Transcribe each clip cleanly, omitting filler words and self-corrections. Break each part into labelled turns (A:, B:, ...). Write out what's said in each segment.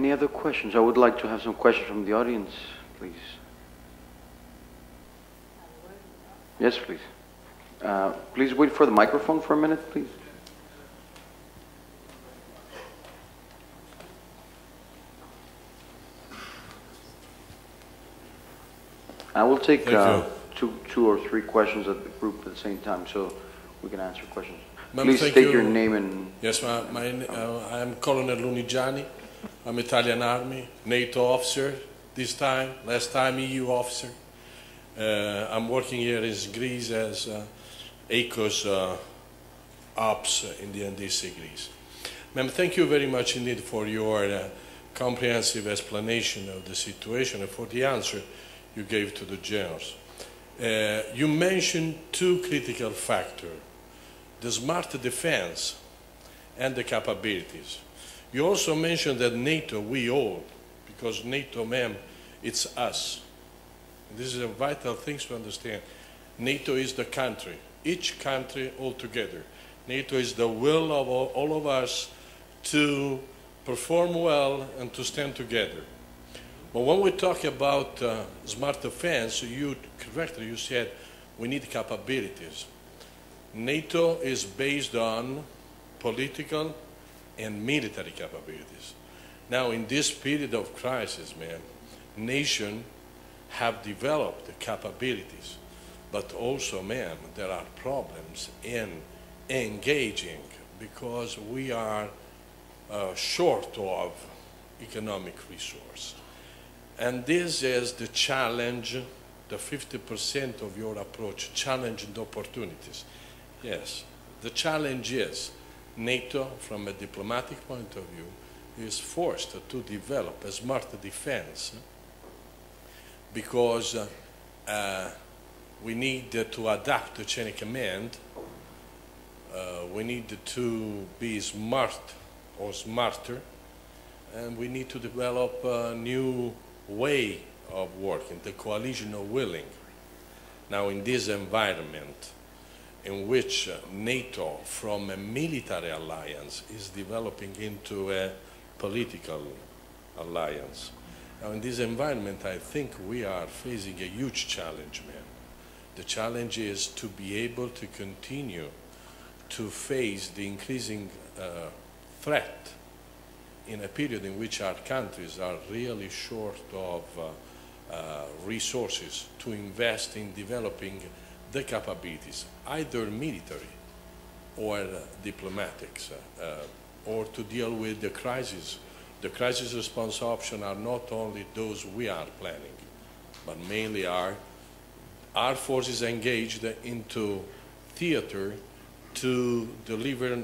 A: Any other questions? I would like to have some questions from the audience, please. Yes, please. Please wait for the microphone for a minute, please. I will take two or three questions at the group at the same time, so we can answer questions. Please state your name and...
B: Yes, I'm Colonel Lunigiani. I'm Italian Army, NATO officer this time, last time EU officer. I'm working here in Greece as ACOS Ops in the NDC Greece. Ma'am, thank you very much indeed for your comprehensive explanation of the situation and for the answer you gave to the generals. You mentioned two critical factors, the smart defense and the capabilities. You also mentioned that NATO, we all, because NATO, ma'am, it's us. And this is a vital thing to understand. NATO is the country, each country all together. NATO is the will of all of us to perform well and to stand together. But when we talk about smart defense, you correctly said we need capabilities. NATO is based on political and military capabilities. Now, in this period of crisis, man, nations have developed capabilities, but also, man, there are problems in engaging because we are short of economic resource. And this is the challenge, the 50% of your approach, challenge and opportunities. Yes, the challenge is NATO, from a diplomatic point of view, is forced to develop a smart defense because we need to adapt the chain of command. We need to be smart or smarter, and we need to develop a new way of working, the coalition of willing. Now, in this environment, in which NATO, from a military alliance, is developing into a political alliance. Now, in this environment, I think we are facing a huge challenge, man. The challenge is to be able to continue to face the increasing threat in a period in which our countries are really short of resources to invest in developing the capabilities, either military or diplomatics, or to deal with the crisis. The crisis response options are not only those we are planning, but mainly are our forces engaged into theater to deliver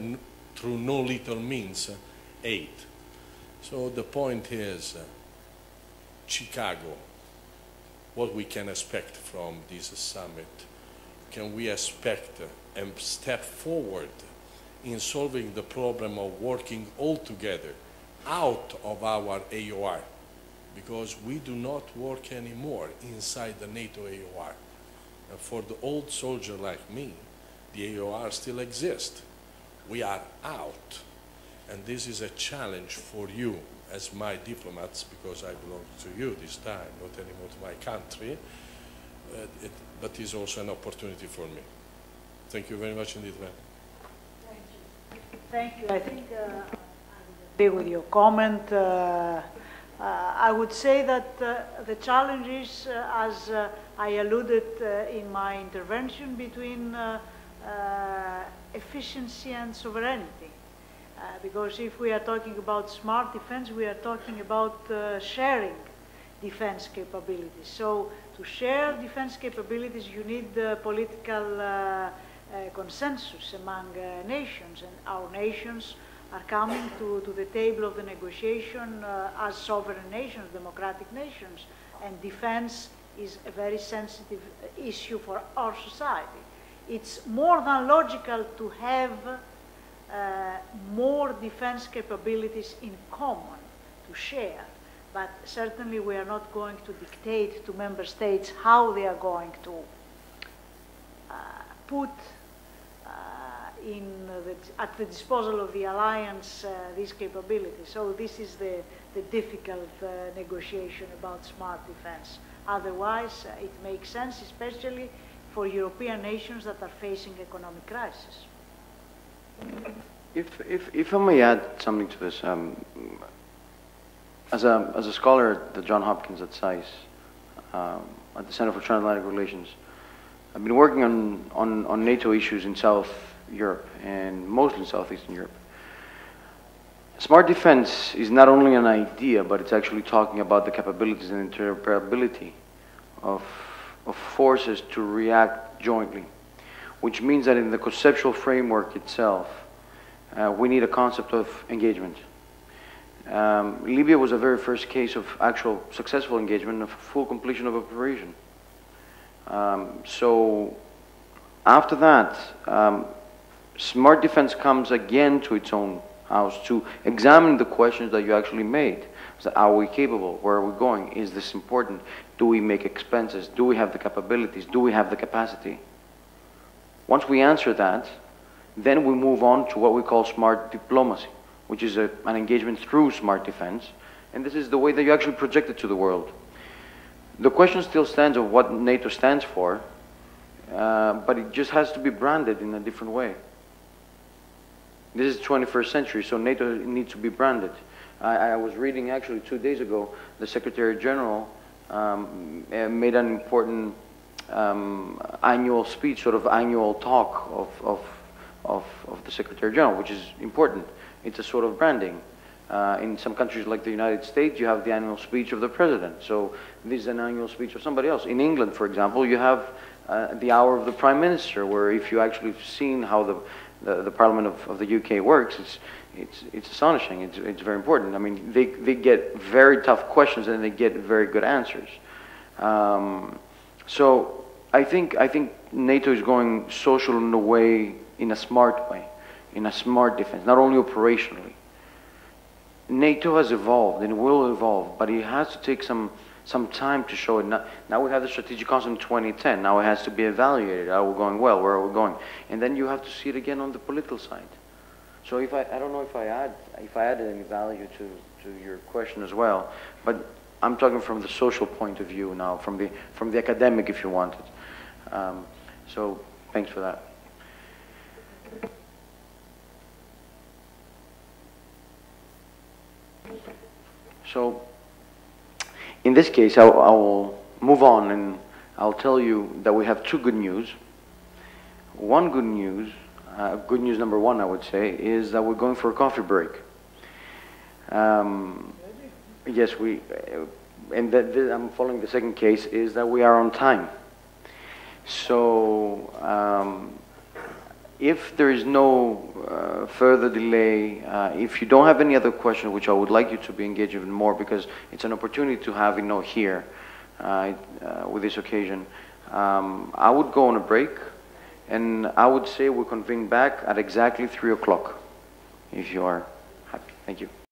B: through no lethal means aid. So the point is, Chicago, what we can expect from this summit. Can we expect a step forward in solving the problem of working all together out of our AOR? Because we do not work anymore inside the NATO AOR. And for the old soldier like me, the AOR still exists. We are out. And this is a challenge for you as my diplomats, because I belong to you this time, not anymore to my country. But it's also an opportunity for me. Thank you very much indeed, ma'am.
C: Thank you. Thank you. I think I agree with your comment. I would say that the challenge is, as I alluded in my intervention, between efficiency and sovereignty. Because if we are talking about smart defense, we are talking about sharing defense capabilities. So to share defense capabilities, you need political consensus among nations, and our nations are coming to the table of the negotiation as sovereign nations, democratic nations, and defense is a very sensitive issue for our society. It's more than logical to have more defense capabilities in common, to share. But certainly we are not going to dictate to member states how they are going to put at the disposal of the alliance these capabilities. So this is the difficult negotiation about smart defense. Otherwise, it makes sense, especially for European nations that are facing economic crisis.
A: If I may add something to this, as a scholar at the Johns Hopkins at SAIS, at the Center for Transatlantic Relations, I've been working on NATO issues in South Europe and mostly in Southeastern Europe. Smart defense is not only an idea, but it's actually talking about the capabilities and interoperability of forces to react jointly, which means that in the conceptual framework itself, we need a concept of engagement. Libya was the very first case of actual successful engagement of full completion of operation. So after that, smart defense comes again to its own house to examine the questions that you actually made. So are we capable? Where are we going? Is this important? Do we make expenses? Do we have the capabilities? Do we have the capacity? Once we answer that, then we move on to what we call smart diplomacy, which is an engagement through smart defense. And this is the way that you actually project it to the world. The question still stands of what NATO stands for, but it just has to be branded in a different way. This is 21st century, so NATO needs to be branded. I was reading actually 2 days ago, the Secretary General made an important annual speech, sort of annual talk of the Secretary General, which is important. It's a sort of branding. In some countries like the United States, you have the annual speech of the President. So this is an annual speech of somebody else. In England, for example, you have the hour of the Prime Minister, where if you actually have seen how the Parliament of the UK works, it's astonishing. It's very important. I mean, they get very tough questions and they get very good answers. So I think NATO is going social in a way, in a smart way, in a smart defense, not only operationally. NATO has evolved and will evolve, but it has to take some time to show it. Now we have the strategic concept in 2010. Now it has to be evaluated. Are we going well? Where are we going? And then you have to see it again on the political side. So I don't know if I added any value to your question as well, but I'm talking from the social point of view now, from the academic, if you want it. So thanks for that. So in this case, I will move on and I'll tell you that we have two good news. One good news number one, I would say, is that we're going for a coffee break. Yes, and I'm following the second case, is that we are on time. So if there is no further delay, if you don't have any other questions, which I would like you to be engaged even more, because it's an opportunity to have Ino here with this occasion, I would go on a break, and I would say we'll convene back at exactly 3 o'clock, if you are happy. Thank you.